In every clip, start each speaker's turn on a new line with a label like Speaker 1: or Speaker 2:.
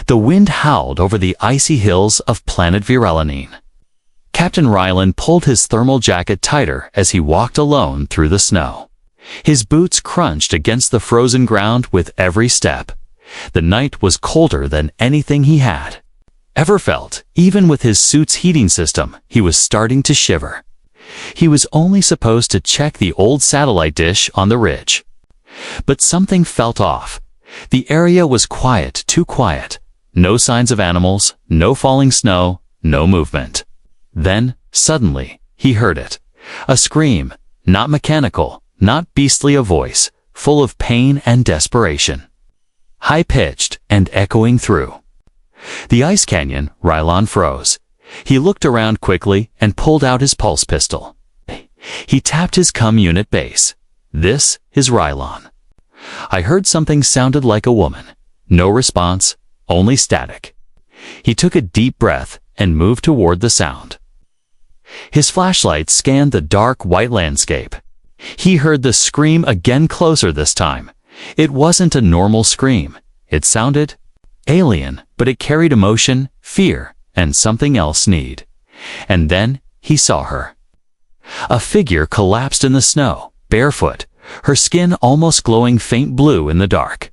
Speaker 1: The wind howled over the icy hills of planet Virelanine. Captain Ryland pulled his thermal jacket tighter as he walked alone through the snow. His boots crunched against the frozen ground with every step. The night was colder than anything he had ever felt. Even with his suit's heating system, he was starting to shiver. He was only supposed to check the old satellite dish on the ridge. But something felt off. The area was quiet, too quiet. No signs of animals, no falling snow, no movement. Then, suddenly, he heard it. A scream, not mechanical, not beastly a voice, full of pain and desperation. High-pitched and echoing through the ice canyon, Rylan froze. He looked around quickly and pulled out his pulse pistol. He tapped his cum unit base. This is Rylan. I heard something sounded like a woman. No response, only static. He took a deep breath and moved toward the sound. His flashlight scanned the dark white landscape. He heard the scream again, closer this time. It wasn't a normal scream. It sounded alien, but it carried emotion, fear, and something else need. And then he saw her. A figure collapsed in the snow, barefoot, her skin almost glowing faint blue in the dark.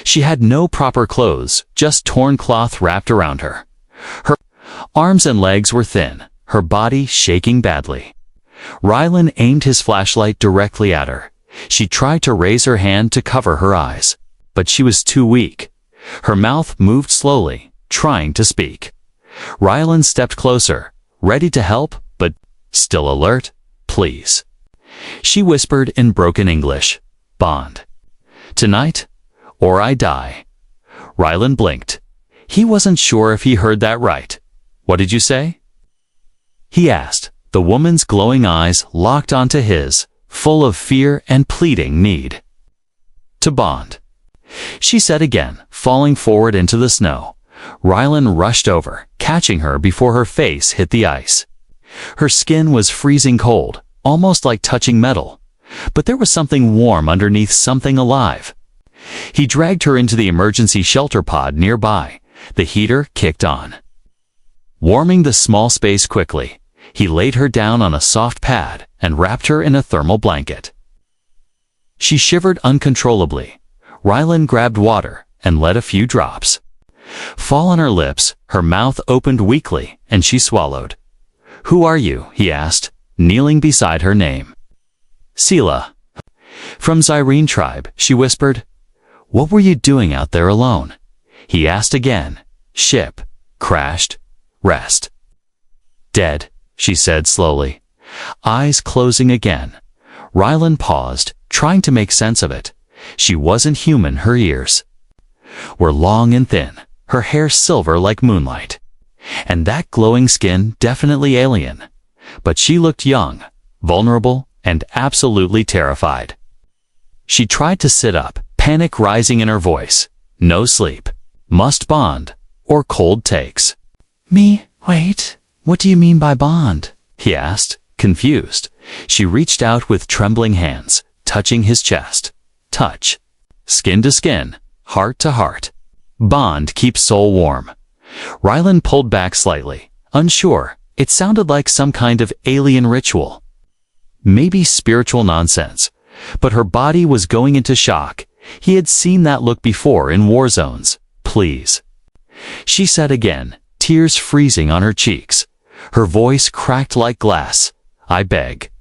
Speaker 1: She had no proper clothes, just torn cloth wrapped around her. Her arms and legs were thin, her body shaking badly. Rylan aimed his flashlight directly at her. She tried to raise her hand to cover her eyes, but she was too weak. Her mouth moved slowly, trying to speak. Rylan stepped closer, ready to help, but still alert. Please. She whispered in broken English. Bond. Tonight, or I die. Rylan blinked. He wasn't sure if he heard that right. What did you say? He asked. The woman's glowing eyes locked onto his, full of fear and pleading need. To bond. She said again, falling forward into the snow. Rylan rushed over, catching her before her face hit the ice. Her skin was freezing cold, almost like touching metal. But there was something warm underneath, something alive. He dragged her into the emergency shelter pod nearby. The heater kicked on, warming the small space quickly. He laid her down on a soft pad and wrapped her in a thermal blanket. She shivered uncontrollably. Rylan grabbed water and let a few drops fall on her lips. Her mouth opened weakly, and she swallowed. Who are you? He asked, kneeling beside her name. Sela. From Zyrene tribe, she whispered. What were you doing out there alone? He asked again. Ship. Crashed. Rest. Dead, she said slowly, eyes closing again. Rylan paused, trying to make sense of it. She wasn't human. Her ears were long and thin, her hair silver like moonlight. And that glowing skin definitely alien. But she looked young, vulnerable, and absolutely terrified. She tried to sit up, panic rising in her voice. No sleep. Must bond, or cold takes. Me? Wait, what do you mean by bond? He asked, confused. She reached out with trembling hands, touching his chest. Touch. Skin to skin, heart to heart. Bond keeps soul warm. Rylan pulled back slightly, unsure. It sounded like some kind of alien ritual. Maybe spiritual nonsense. But her body was going into shock. He had seen that look before in war zones. Please. She said again, tears freezing on her cheeks. Her voice cracked like glass. I beg.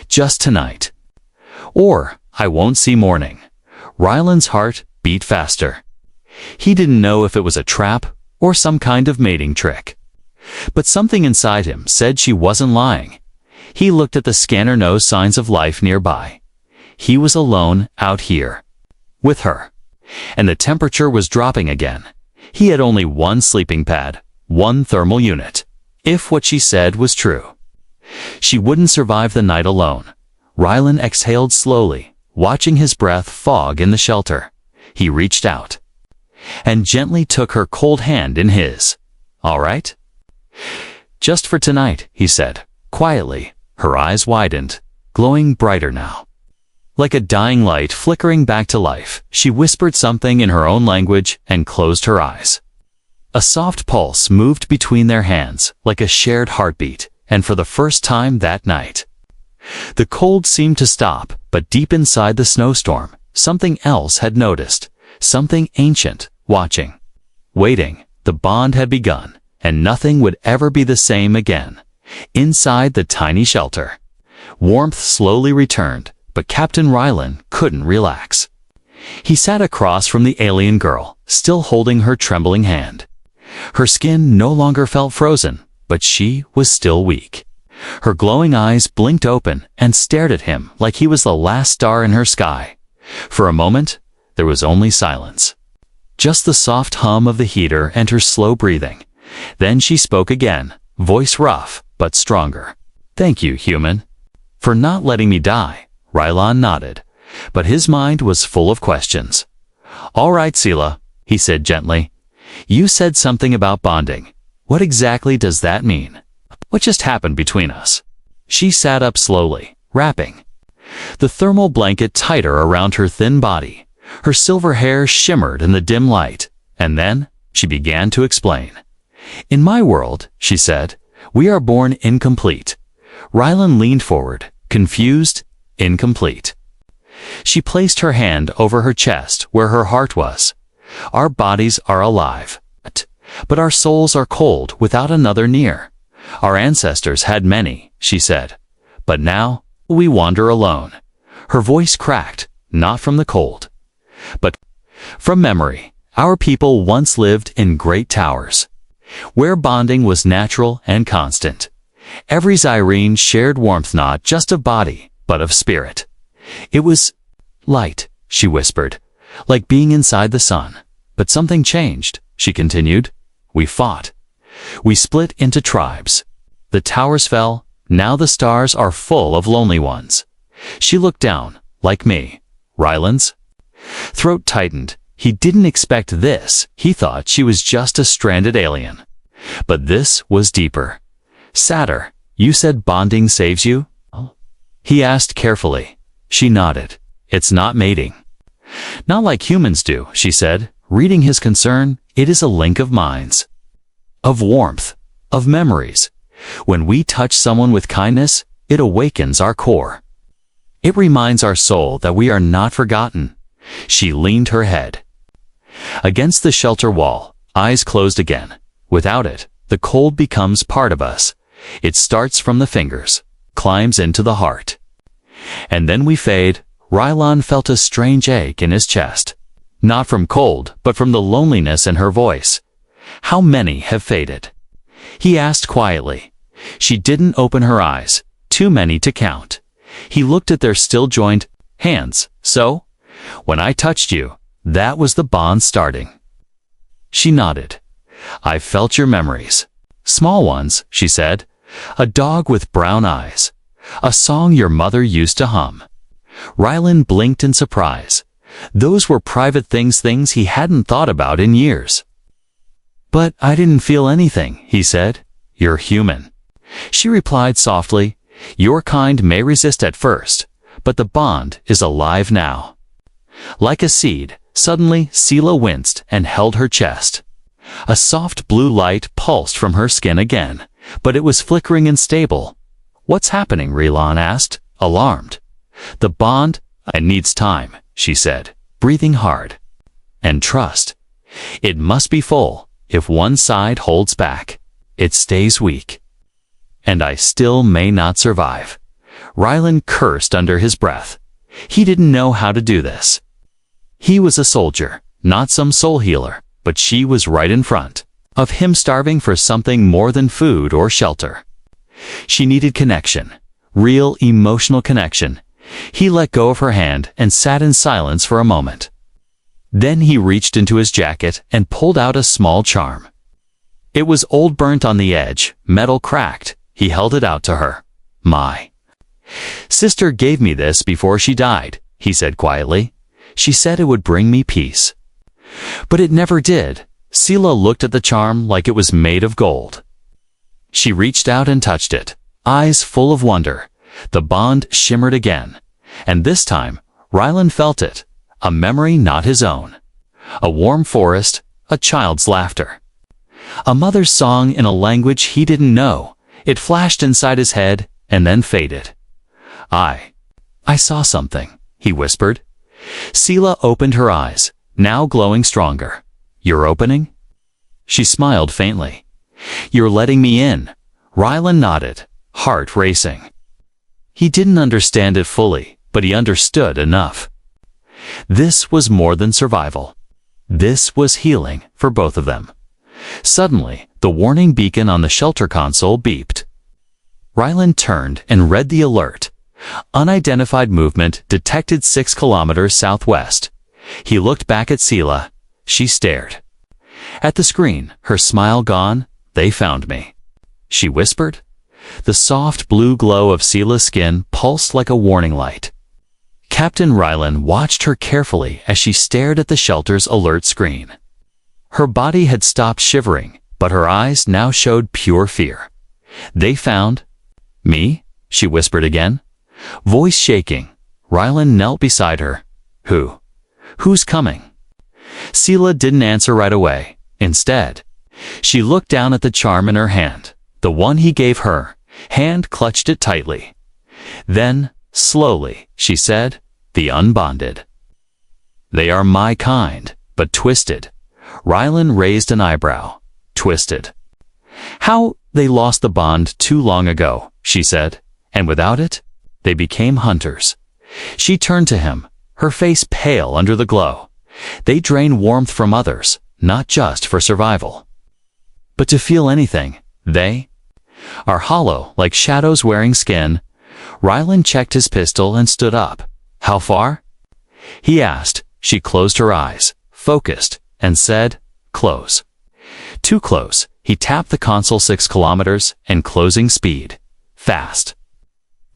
Speaker 1: Just tonight. Or I won't see morning. Rylan's heart beat faster. He didn't know if it was a trap or some kind of mating trick. But something inside him said she wasn't lying. He looked at the scanner, no signs of life nearby. He was alone out here. With her. And the temperature was dropping again. He had only one sleeping pad, one thermal unit. If what she said was true, she wouldn't survive the night alone. Rylan exhaled slowly, watching his breath fog in the shelter. He reached out and gently took her cold hand in his. All right? Just for tonight, he said, quietly. Her eyes widened, glowing brighter now. Like a dying light flickering back to life, she whispered something in her own language and closed her eyes. A soft pulse moved between their hands, like a shared heartbeat, and for the first time that night. The cold seemed to stop, but deep inside the snowstorm, something else had noticed, something ancient, watching. Waiting, the bond had begun, and nothing would ever be the same again. Inside the tiny shelter, warmth slowly returned, but Captain Rylan couldn't relax. He sat across from the alien girl, still holding her trembling hand. Her skin no longer felt frozen, but she was still weak. Her glowing eyes blinked open and stared at him like he was the last star in her sky. For a moment, there was only silence. Just the soft hum of the heater and her slow breathing. Then she spoke again, voice rough but stronger. "Thank you, human, for not letting me die." Rylan nodded, but his mind was full of questions. "All right, Sela," he said gently. "You said something about bonding. What exactly does that mean? What just happened between us?" She sat up slowly, wrapping the thermal blanket tighter around her thin body. Her silver hair shimmered in the dim light, and then she began to explain. "In my world," she said, "we are born incomplete." Rylan leaned forward, confused, incomplete. She placed her hand over her chest where her heart was. "Our bodies are alive, but our souls are cold without another near. Our ancestors had many," she said, "but now we wander alone." Her voice cracked, not from the cold, but from memory. Our people once lived in great towers, where bonding was natural and constant. Every Zyrene shared warmth not just of body, but of spirit. It was light, she whispered, like being inside the sun. But something changed, she continued. We fought. We split into tribes. The towers fell. Now the stars are full of lonely ones. She looked down, like me. Rylan's throat tightened. He didn't expect this. He thought she was just a stranded alien. But this was deeper. "Sadder, you said bonding saves you?" he asked carefully. She nodded. "It's not mating. Not like humans do," she said, reading his concern. "It is a link of minds, of warmth, of memories. When we touch someone with kindness, it awakens our core. It reminds our soul that we are not forgotten." She leaned her head against the shelter wall, eyes closed again. Without it, the cold becomes part of us. It starts from the fingers, climbs into the heart. And then we fade. Rylan felt a strange ache in his chest. Not from cold, but from the loneliness in her voice. "How many have faded?" he asked quietly. She didn't open her eyes. "Too many to count." He looked at their still joined hands. "So, when I touched you, that was the bond starting." She nodded. "I felt your memories. Small ones," she said. "A dog with brown eyes. A song your mother used to hum." Rylan blinked in surprise. Those were private things he hadn't thought about in years. "But I didn't feel anything," he said. "You're human." She replied softly. "Your kind may resist at first, but the bond is alive now." Like a seed, suddenly Sela winced and held her chest. A soft blue light pulsed from her skin again, but it was flickering and stable. "What's happening?" Rylan asked, alarmed. "The bond, it needs time," she said, breathing hard. "And trust. It must be full. If one side holds back, it stays weak. And I still may not survive." Rylan cursed under his breath. He didn't know how to do this. He was a soldier, not some soul healer, but she was right in front of him, starving for something more than food or shelter. She needed connection, real emotional connection. He let go of her hand and sat in silence for a moment. Then he reached into his jacket and pulled out a small charm. It was old, burnt on the edge, metal cracked. He held it out to her. "My sister gave me this before she died," he said quietly. "She said it would bring me peace. But it never did." Sela looked at the charm like it was made of gold. She reached out and touched it, eyes full of wonder. The bond shimmered again. And this time, Rylan felt it, a memory not his own. A warm forest, a child's laughter. A mother's song in a language he didn't know. It flashed inside his head and then faded. I saw something, he whispered. Sela opened her eyes, now glowing stronger. You're opening? She smiled faintly. You're letting me in. Rylan nodded, heart racing. He didn't understand it fully, but he understood enough. This was more than survival. This was healing for both of them. Suddenly, the warning beacon on the shelter console beeped. Rylan turned and read the alert. Unidentified movement detected 6 kilometers southwest. He looked back at Sela. She stared. At the screen, her smile gone. They found me, she whispered. The soft blue glow of Sela's skin pulsed like a warning light. Captain Rylan watched her carefully as she stared at the shelter's alert screen. Her body had stopped shivering, but her eyes now showed pure fear. They found me, she whispered again. Voice shaking, Rylan knelt beside her. Who's coming? Sela didn't answer right away. Instead, she looked down at the charm in her hand, the one he gave her, hand clutched it tightly. Then, slowly, she said, the unbonded. They are my kind, but twisted. Rylan raised an eyebrow. Twisted. How? They lost the bond too long ago, she said, and without it, they became hunters. She turned to him, her face pale under the glow. They drain warmth from others, not just for survival. But to feel anything, they are hollow like shadows wearing skin. Rylan checked his pistol and stood up. How far? He asked. She closed her eyes, focused, and said, close. Too close. He tapped the console. 6 kilometers and closing speed. Fast.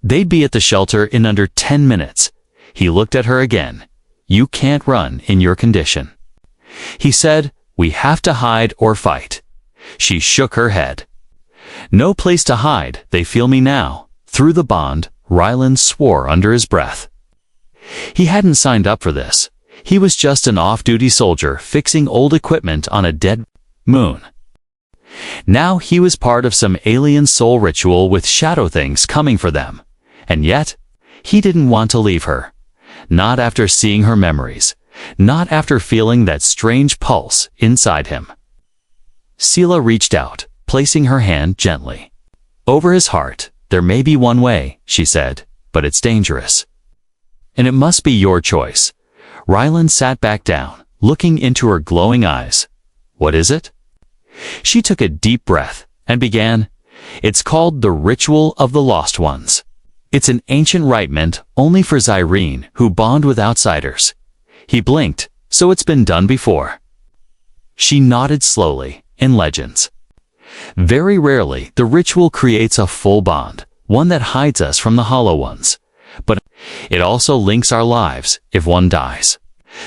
Speaker 1: They'd be at the shelter in under 10 minutes. He looked at her again. You can't run in your condition. He said, we have to hide or fight. She shook her head. No place to hide, they feel me now. Through the bond, Rylan swore under his breath. He hadn't signed up for this. He was just an off-duty soldier fixing old equipment on a dead moon. Now he was part of some alien soul ritual with shadow things coming for them. And yet, he didn't want to leave her. Not after seeing her memories. Not after feeling that strange pulse inside him. Sela reached out, placing her hand gently over his heart. There may be one way, she said, but it's dangerous. And it must be your choice. Rylan sat back down, looking into her glowing eyes. What is it? She took a deep breath and began. It's called the Ritual of the Lost Ones. It's an ancient rite meant only for Zyrene who bond with outsiders. He blinked, so it's been done before. She nodded slowly. In legends, very rarely the ritual creates a full bond, one that hides us from the hollow ones. But it also links our lives. If one dies,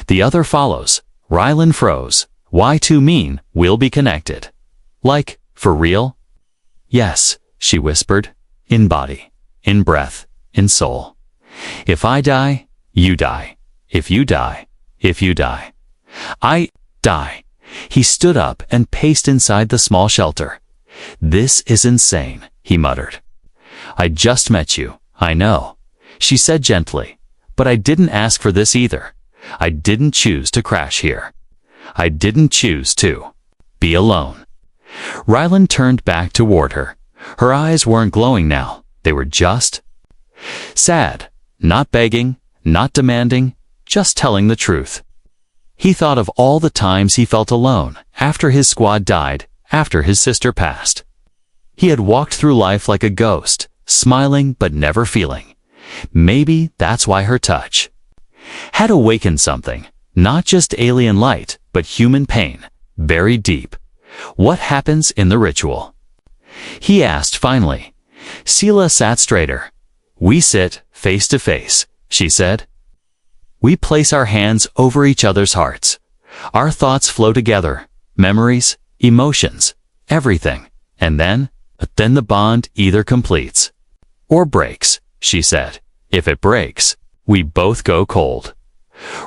Speaker 1: the other follows. Rylan froze. Why two mean we'll be connected? Like, for real? Yes, she whispered. In body, in breath, in soul. If I die, you die. If you die, if you die, I die. He stood up and paced inside the small shelter. This is insane, he muttered. I just met you, I know, she said gently, but I didn't ask for this either. I didn't choose to crash here. I didn't choose to be alone. Rylan turned back toward her. Her eyes weren't glowing now. They were just sad, not begging, not demanding, just telling the truth. He thought of all the times he felt alone, after his squad died, after his sister passed. He had walked through life like a ghost, smiling but never feeling. Maybe that's why her touch had awakened something, not just alien light, but human pain, buried deep. What happens in the ritual? He asked finally. Sela sat straighter. We sit face to face, she said. We place our hands over each other's hearts. Our thoughts flow together, memories, emotions, everything. And then the bond either completes or breaks, she said. If it breaks, we both go cold.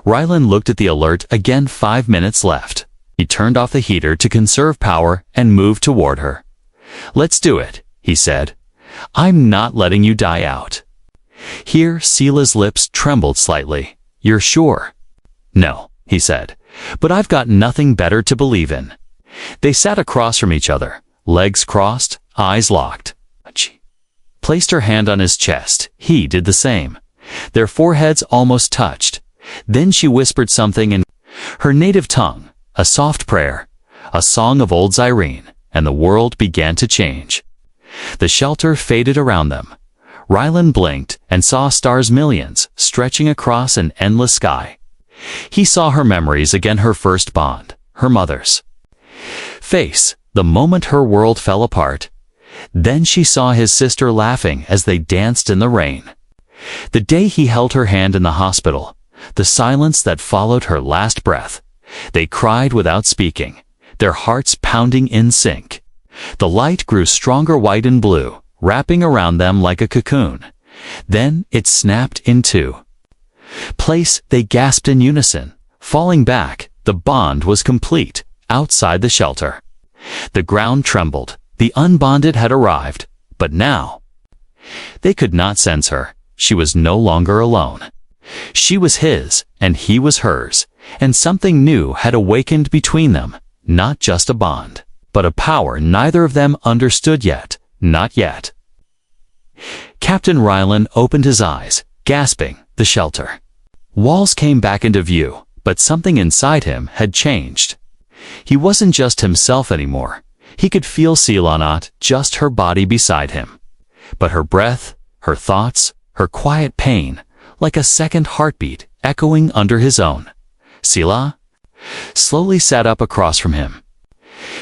Speaker 1: Rylan looked at the alert again. 5 minutes left. He turned off the heater to conserve power and moved toward her. Let's do it, he said. I'm not letting you die out. Here, Sela's lips trembled slightly. You're sure? No, he said, but I've got nothing better to believe in. They sat across from each other, legs crossed, eyes locked. She placed her hand on his chest. He did the same. Their foreheads almost touched. Then she whispered something in her native tongue, a soft prayer, a song of old Zyrene, and the world began to change. The shelter faded around them. Rylan blinked and saw stars millions stretching across an endless sky. He saw her memories again, her first bond, her mother's face, the moment her world fell apart. Then she saw his sister laughing as they danced in the rain. The day he held her hand in the hospital, the silence that followed her last breath. They cried without speaking, their hearts pounding in sync. The light grew stronger, white and blue, wrapping around them like a cocoon. Then it snapped in two. Place, they gasped in unison. Falling back, the bond was complete, outside the shelter. The ground trembled. The unbonded had arrived, but now they could not sense her. She was no longer alone. She was his, and he was hers, and something new had awakened between them, not just a bond, but a power neither of them understood yet, not yet. Captain Rylan opened his eyes, gasping. The shelter walls came back into view, but something inside him had changed. He wasn't just himself anymore. He could feel Sela, not just her body beside him, but her breath, her thoughts, her quiet pain, like a second heartbeat echoing under his own. Sela slowly sat up across from him.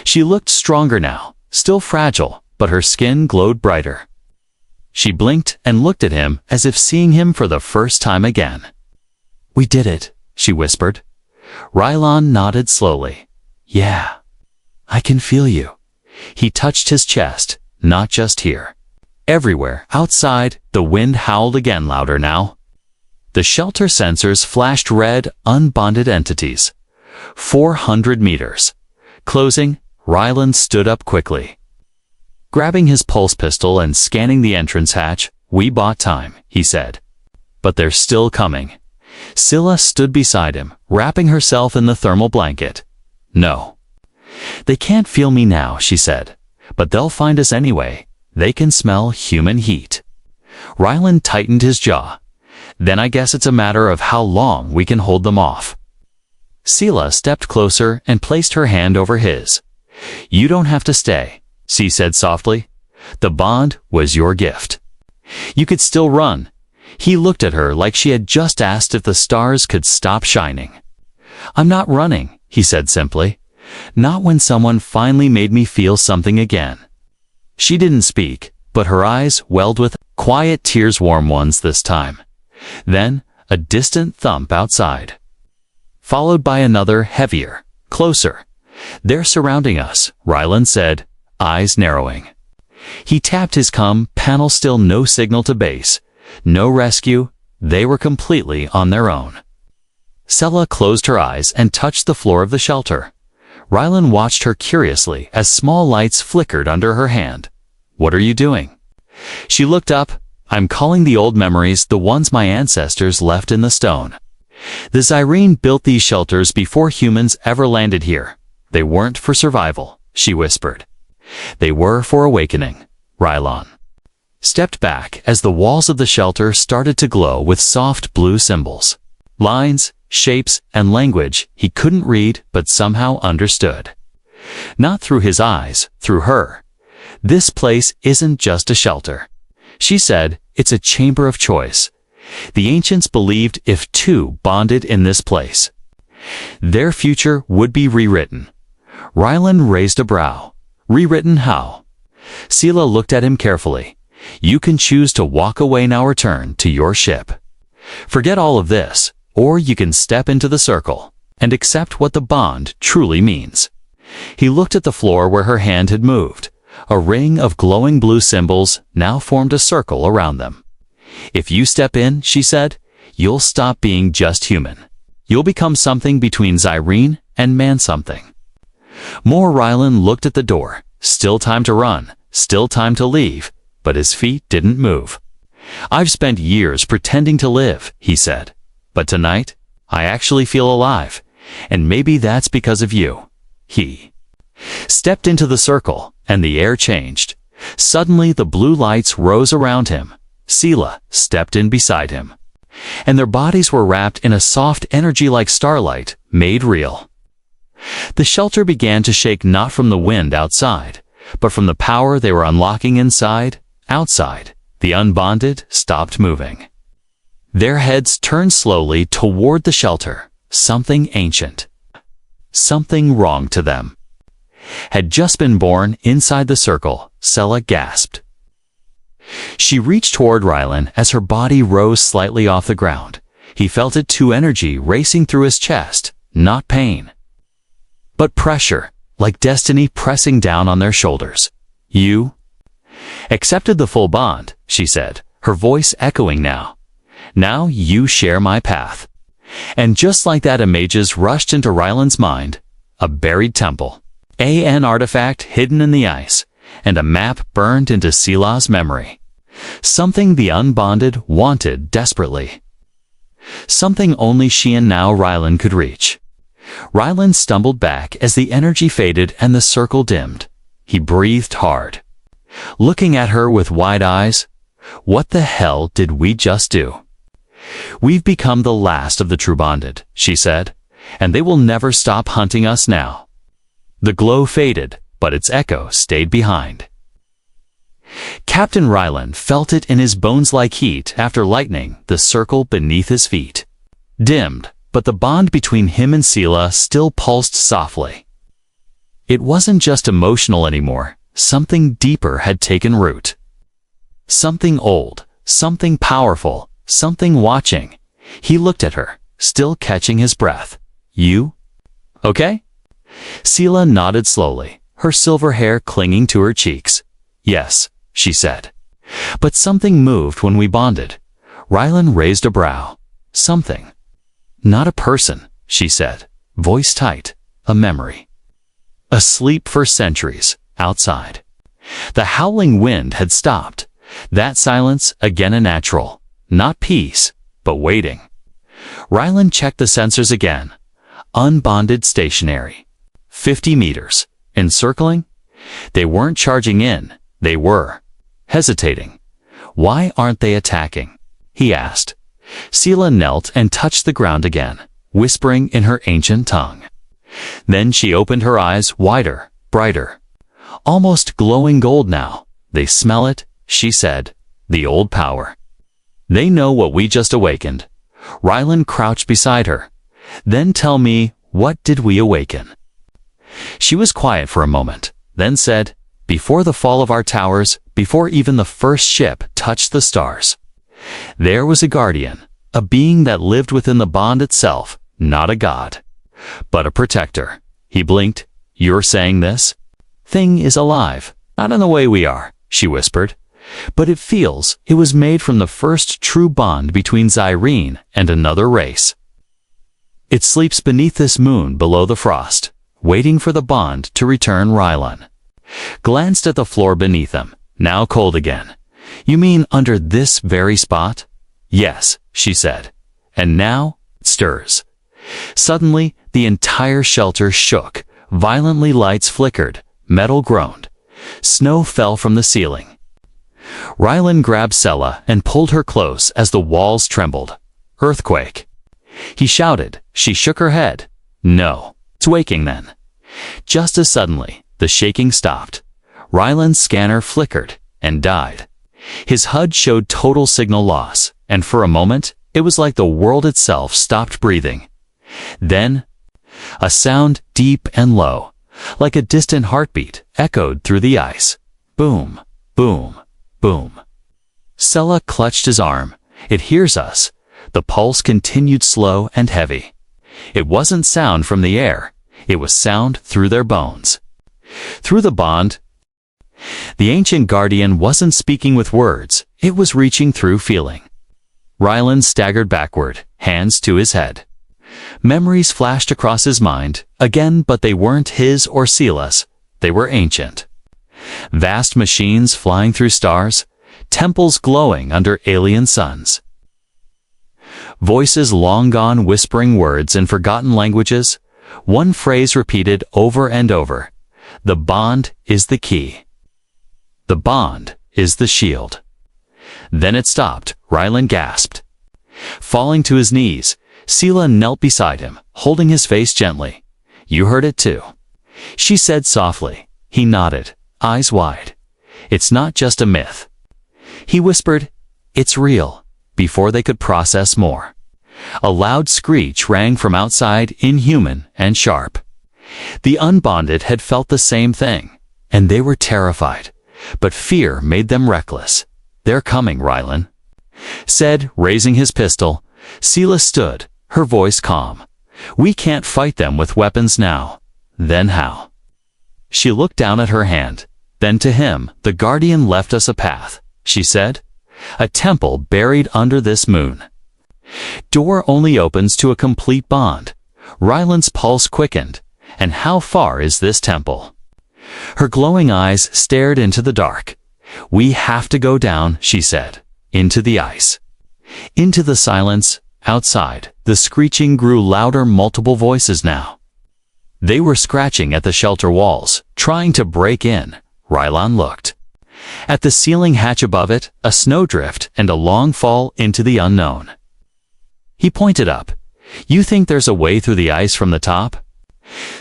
Speaker 1: She looked stronger now, still fragile, but her skin glowed brighter. She blinked and looked at him as if seeing him for the first time again. We did it, she whispered. Rylan nodded slowly. Yeah, I can feel you. He touched his chest, not just here. Everywhere, outside, the wind howled again, louder now. The shelter sensors flashed red, unbonded entities. 400 meters. Closing, Rylan stood up quickly. Grabbing his pulse pistol and scanning the entrance hatch, we bought time, he said. But they're still coming. Sela stood beside him, wrapping herself in the thermal blanket. No. They can't feel me now, she said. But they'll find us anyway. They can smell human heat. Rylan tightened his jaw. Then I guess it's a matter of how long we can hold them off. Sela stepped closer and placed her hand over his. You don't have to stay, she said softly. The bond was your gift. You could still run. He looked at her like she had just asked if the stars could stop shining. I'm not running, he said simply. Not when someone finally made me feel something again. She didn't speak, but her eyes welled with quiet tears, warm ones this time. Then, a distant thump outside. Followed by another, heavier, closer. They're surrounding us, Rylan said, eyes narrowing. He tapped his panel, still no signal to base. No rescue. They were completely on their own. Sela closed her eyes and touched the floor of the shelter. Rylan watched her curiously as small lights flickered under her hand. What are you doing? She looked up. I'm calling the old memories, the ones my ancestors left in the stone. The Zyrene built these shelters before humans ever landed here. They weren't for survival, she whispered. They were for awakening. Rylan stepped back as the walls of the shelter started to glow with soft blue symbols. Lines, shapes, and language he couldn't read but somehow understood. Not through his eyes, through her. This place isn't just a shelter. She said, it's a chamber of choice. The ancients believed if two bonded in this place, their future would be rewritten. Rylan raised a brow. Rewritten how? Sela looked at him carefully. You can choose to walk away now, return to your ship. Forget all of this, or you can step into the circle and accept what the bond truly means. He looked at the floor where her hand had moved. A ring of glowing blue symbols now formed a circle around them. If you step in, she said, you'll stop being just human. You'll become something between Zyrene and man-something. More Rylan looked at the door. Still time to run, still time to leave, but his feet didn't move. I've spent years pretending to live, he said. But tonight, I actually feel alive, and maybe that's because of you. He stepped into the circle, and the air changed. Suddenly, the blue lights rose around him. Sela stepped in beside him, and their bodies were wrapped in a soft energy like starlight, made real. The shelter began to shake not from the wind outside, but from the power they were unlocking inside, outside. The unbonded stopped moving. Their heads turned slowly toward the shelter. Something ancient, something wrong to them, had just been born inside the circle. Sela gasped. She reached toward Rylan as her body rose slightly off the ground. He felt it too, energy racing through his chest, not pain, but pressure, like destiny pressing down on their shoulders. You accepted the full bond, she said, her voice echoing now. Now you share my path. And just like that, images rushed into Rylan's mind. A buried temple, an artifact hidden in the ice, and a map burned into Sela's memory. Something the unbonded wanted desperately. Something only she and now Rylan could reach. Rylan stumbled back as the energy faded and the circle dimmed. He breathed hard, looking at her with wide eyes. What the hell did we just do? We've become the last of the true bonded, she said, and they will never stop hunting us now. The glow faded, but its echo stayed behind. Captain Rylan felt it in his bones like heat after lightning, the circle beneath his feet dimmed, but the bond between him and Sela still pulsed softly. It wasn't just emotional anymore. Something deeper had taken root. Something old, something powerful, something watching. He looked at her, still catching his breath. You? Okay? Sela nodded slowly, her silver hair clinging to her cheeks. Yes, she said. But something moved when we bonded. Rylan raised a brow. Something. Not a person, she said, voice tight. A memory. Asleep for centuries, outside. The howling wind had stopped. That silence, again a natural. Not peace, but waiting. Rylan checked the sensors again. Unbonded stationary. 50 meters. Encircling? They weren't charging in. They were hesitating. Why aren't they attacking? He asked. Sela knelt and touched the ground again, whispering in her ancient tongue. Then she opened her eyes wider, brighter, almost glowing gold now. They smell it, she said, the old power. They know what we just awakened. Rylan crouched beside her. Then tell me, what did we awaken? She was quiet for a moment, then said, before the fall of our towers, before even the first ship touched the stars, there was a guardian, a being that lived within the bond itself, not a god, but a protector. He blinked. You're saying this thing is alive, not in the way we are, she whispered, but it feels it was made from the first true bond between Zyrene and another race. It sleeps beneath this moon below the frost, waiting for the bond to return. Rylan glanced at the floor beneath them, now cold again. You mean under this very spot? Yes, she said. And now it stirs. Suddenly, the entire shelter shook. Violently, lights flickered. Metal groaned. Snow fell from the ceiling. Rylan grabbed Sela and pulled her close as the walls trembled. Earthquake. He shouted. She shook her head. No, it's waking then. Just as suddenly, the shaking stopped. Rylan's scanner flickered and died. His HUD showed total signal loss, and for a moment, it was like the world itself stopped breathing. Then, a sound deep and low, like a distant heartbeat, echoed through the ice. Boom, boom, boom. Sela clutched his arm. It hears us. The pulse continued slow and heavy. It wasn't sound from the air. It was sound through their bones. Through the bond. The ancient guardian wasn't speaking with words. It was reaching through feeling. Rylan staggered backward, hands to his head. Memories flashed across his mind, again, but they weren't his or Sela's. They were ancient. Vast machines flying through stars, temples glowing under alien suns. Voices long gone whispering words in forgotten languages, one phrase repeated over and over. The bond is the key. The bond is the shield. Then it stopped. Rylan gasped. Falling to his knees, Sela knelt beside him, holding his face gently. You heard it too. She said softly. He nodded, eyes wide. It's not just a myth. He whispered, it's real, before they could process more. A loud screech rang from outside, inhuman and sharp. The unbonded had felt the same thing, and they were terrified, but fear made them reckless. They're coming, Rylan said, raising his pistol. Sela stood, her voice calm. We can't fight them with weapons now. Then how? She looked down at her hand. Then to him, the Guardian left us a path, she said. A temple buried under this moon. Door only opens to a complete bond. Rylan's pulse quickened. And how far is this temple? Her glowing eyes stared into the dark. We have to go down, she said. Into the ice. Into the silence. Outside, the screeching grew louder, multiple voices now. They were scratching at the shelter walls, trying to break in. Rylan looked. At the ceiling hatch above it, a snowdrift and a long fall into the unknown. He pointed up. You think there's a way through the ice from the top?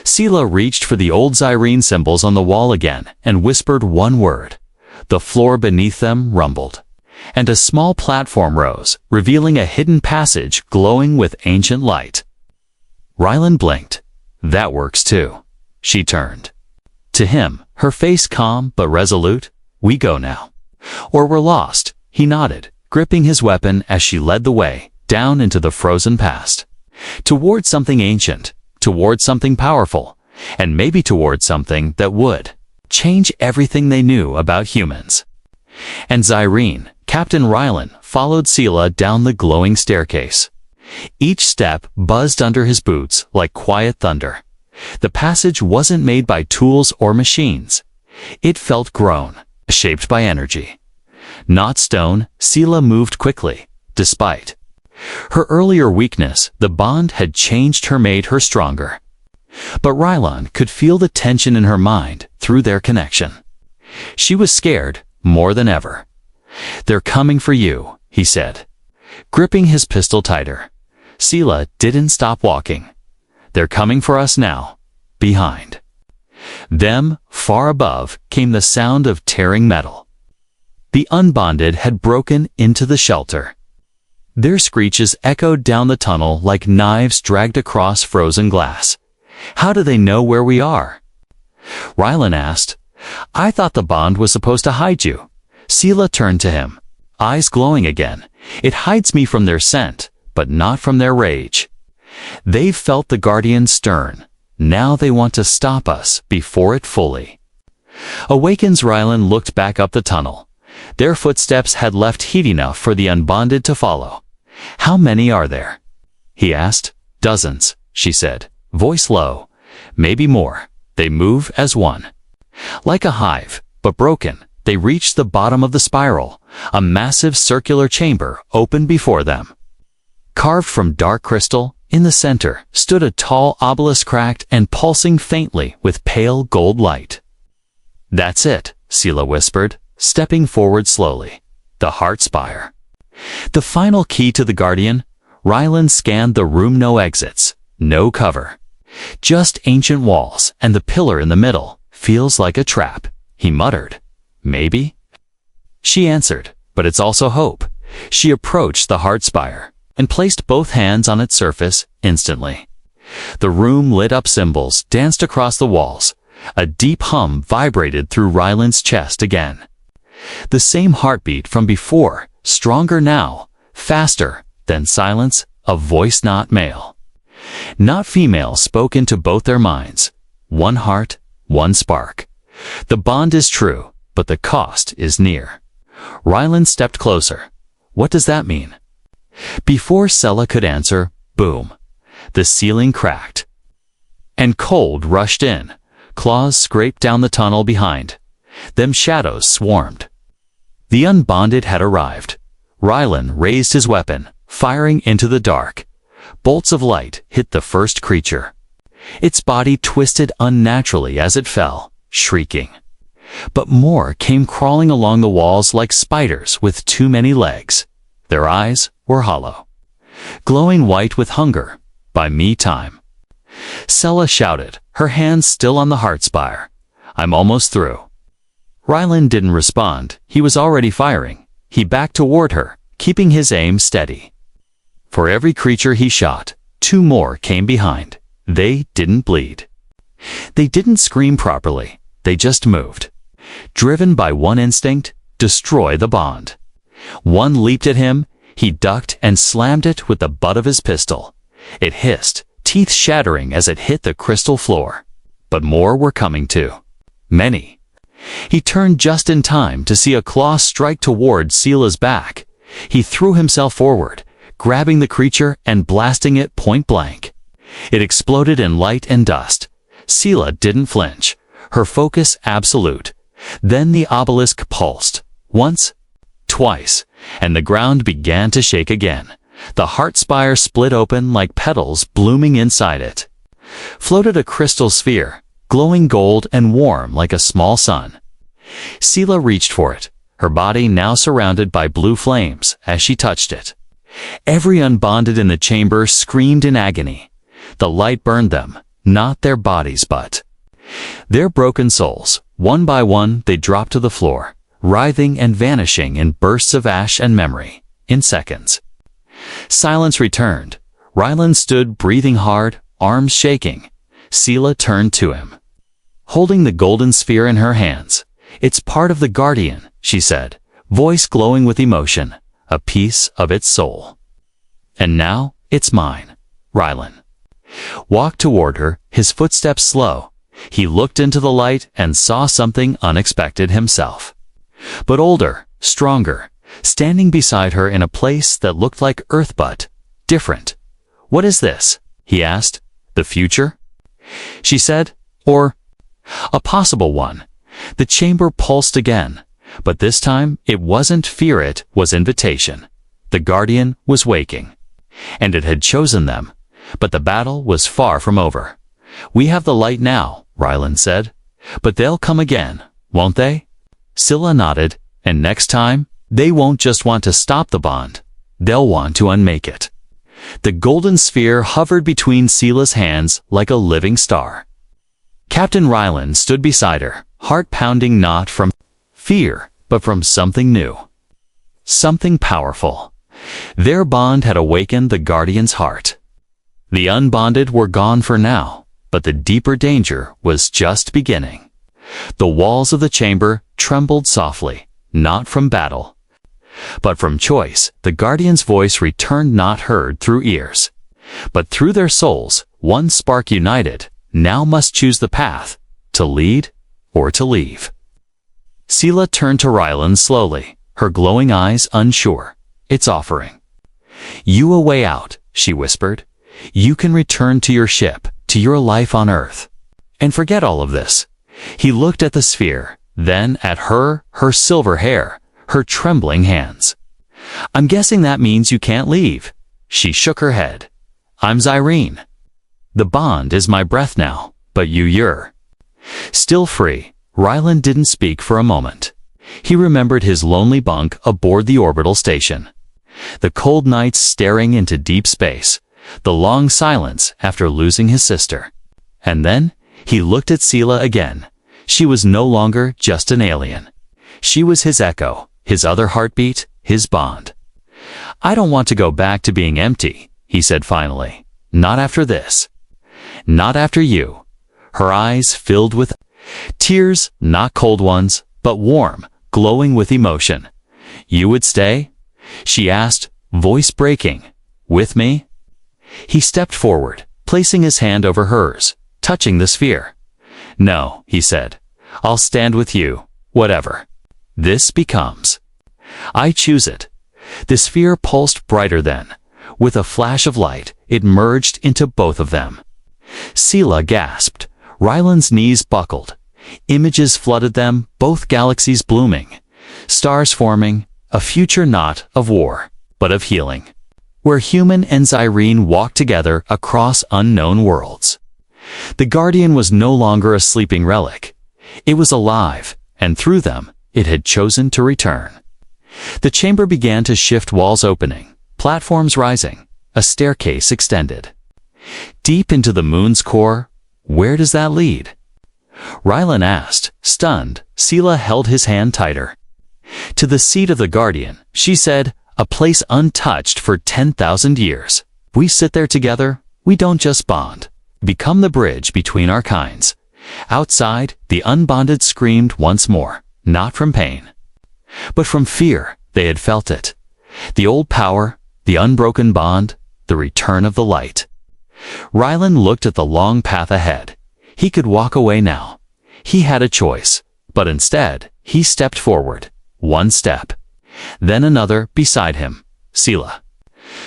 Speaker 1: Sela reached for the old Zyrene symbols on the wall again and whispered one word. The floor beneath them rumbled, and a small platform rose, revealing a hidden passage glowing with ancient light. Rylan blinked. That works too. She turned. To him, her face calm but resolute. We go now. Or we're lost, he nodded, gripping his weapon as she led the way, down into the frozen past. Toward something ancient, toward something powerful, and maybe toward something that would change everything they knew about humans. And Zyrene, Captain Rylan, followed Sela down the glowing staircase. Each step buzzed under his boots like quiet thunder. The passage wasn't made by tools or machines. It felt grown, shaped by energy. Not stone, Sela moved quickly, despite her earlier weakness. The bond had changed her, made her stronger. But Rylan could feel the tension in her mind through their connection. She was scared more than ever. They're coming for you, he said, gripping his pistol tighter. Sela didn't stop walking. They're coming for us now. Behind them, far above, came the sound of tearing metal. The unbonded had broken into the shelter. Their screeches echoed down the tunnel like knives dragged across frozen glass. How do they know where we are? Rylan asked. I thought the bond was supposed to hide you. Sela turned to him, eyes glowing again. It hides me from their scent, but not from their rage. They've felt the Guardian's stern. Now they want to stop us before it fully awakens. Rylan looked back up the tunnel. Their footsteps had left heat enough for the unbonded to follow. How many are there? He asked. Dozens, she said, voice low. Maybe more. They move as one. Like a hive, but broken. They reached the bottom of the spiral. A massive circular chamber opened before them. Carved from dark crystal, in the center stood a tall obelisk, cracked and pulsing faintly with pale gold light. That's it, Sela whispered, stepping forward slowly. The heart spire. The final key to the Guardian. Rylan scanned the room. No exits, no cover. Just ancient walls, and the pillar in the middle. Feels like a trap, he muttered. Maybe? She answered, but it's also hope. She approached the heart spire and placed both hands on its surface instantly. The room lit up, symbols danced across the walls. A deep hum vibrated through Rylan's chest again. The same heartbeat from before, stronger now, faster. Then silence, a voice not male, not female, spoke into both their minds. One heart, one spark. The bond is true, but the cost is near. Rylan stepped closer. What does that mean? Before Sella could answer, boom, the ceiling cracked. And cold rushed in. Claws scraped down the tunnel behind. Them shadows swarmed. The unbonded had arrived. Rylan raised his weapon, firing into the dark. Bolts of light hit the first creature. Its body twisted unnaturally as it fell, shrieking. But more came crawling along the walls like spiders with too many legs. Their eyes were hollow, glowing white with hunger. By me time. Sella shouted, her hands still on the heart spire. I'm almost through. Rylan didn't respond. He was already firing. He backed toward her, keeping his aim steady. For every creature he shot, 2 more came behind. They didn't bleed. They didn't scream properly. They just moved. Driven by one instinct, destroy the bond. One leaped at him. He ducked and slammed it with the butt of his pistol. It hissed, teeth shattering as it hit the crystal floor. But more were coming too. Many. He turned just in time to see a claw strike toward Sela's back. He threw himself forward, grabbing the creature and blasting it point blank. It exploded in light and dust. Sela didn't flinch, her focus absolute. Then the obelisk pulsed. Once, twice, and the ground began to shake again. The heart spire split open like petals blooming inside it. Floated a crystal sphere, glowing gold and warm like a small sun. Sela reached for it, her body now surrounded by blue flames as she touched it. Every unbonded in the chamber screamed in agony. The light burned them, not their bodies but their broken souls. One by one they dropped to the floor, writhing and vanishing in bursts of ash and memory, in seconds. Silence returned. Rylan stood breathing hard, arms shaking. Sela turned to him, holding the golden sphere in her hands. It's part of the Guardian, she said, voice glowing with emotion, a piece of its soul. And now, it's mine. Rylan walked toward her, his footsteps slow. He looked into the light and saw something unexpected himself. But older, stronger, standing beside her in a place that looked like Earth but different. What is this? He asked. The future? She said, or a possible one. The chamber pulsed again, but this time it wasn't fear, it was invitation. The Guardian was waking, and it had chosen them, but the battle was far from over. We have the light now, Rylan said, but they'll come again, won't they? Sela nodded, and next time, they won't just want to stop the bond, they'll want to unmake it. The golden sphere hovered between Sela's hands like a living star. Captain Rylan stood beside her, heart pounding not from fear, but from something new. Something powerful. Their bond had awakened the Guardian's heart. The unbonded were gone for now, but the deeper danger was just beginning. The walls of the chamber trembled softly, not from battle, but from choice. The Guardian's voice returned, not heard through ears, but through their souls. One spark united, now must choose the path, to lead or to leave. Sela turned to Rylan slowly, her glowing eyes unsure. It's offering you a way out, she whispered. You can return to your ship, to your life on Earth, and forget all of this. He looked at the sphere, then at her silver hair, her trembling hands. I'm guessing that means you can't leave. She shook her head. I'm Zyrene. The bond is my breath now, but you're still free. Rylan didn't speak for a moment. He remembered his lonely bunk aboard the orbital station. The cold nights staring into deep space, the long silence after losing his sister. And then, he looked at Sela again. She was no longer just an alien. She was his echo, his other heartbeat, his bond. I don't want to go back to being empty, he said finally. Not after this. Not after you. Her eyes filled with tears, not cold ones, but warm, glowing with emotion. You would stay? She asked, voice breaking. With me? He stepped forward, placing his hand over hers, touching the sphere. No, he said. I'll stand with you, whatever this becomes. I choose it. The sphere pulsed brighter then. With a flash of light, it merged into both of them. Scylla gasped. Ryland's knees buckled. Images flooded them, both galaxies blooming. Stars forming, a future not of war, but of healing. Where human and Zyrene walked together across unknown worlds. The Guardian was no longer a sleeping relic. It was alive, and through them, it had chosen to return. The chamber began to shift, walls opening, platforms rising, a staircase extended. Deep into the moon's core, where does that lead? Ryland asked, stunned. Scylla held his hand tighter. To the seat of the Guardian, she said, a place untouched for 10,000 years. We sit there together, we don't just bond. Become the bridge between our kinds. Outside, the unbonded screamed once more, not from pain, but from fear. They had felt it. The old power, the unbroken bond, the return of the light. Ryland looked at the long path ahead. He could walk away now. He had a choice, but instead, he stepped forward. One step. Then another beside him. Scylla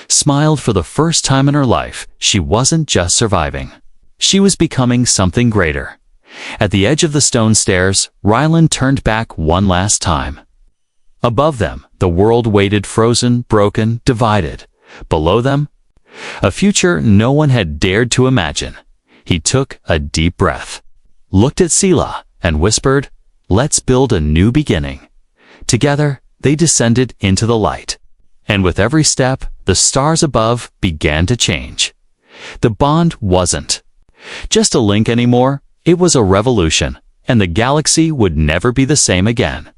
Speaker 1: smiled. For the first time in her life, she wasn't just surviving. She was becoming something greater. At the edge of the stone stairs, Ryland turned back one last time. Above them, the world waited, frozen, broken, divided. Below them, a future no one had dared to imagine. He took a deep breath, looked at Scylla, and whispered, "Let's build a new beginning." Together, they descended into the light. And with every step, the stars above began to change. The bond wasn't just a link anymore. It was a revolution, and the galaxy would never be the same again.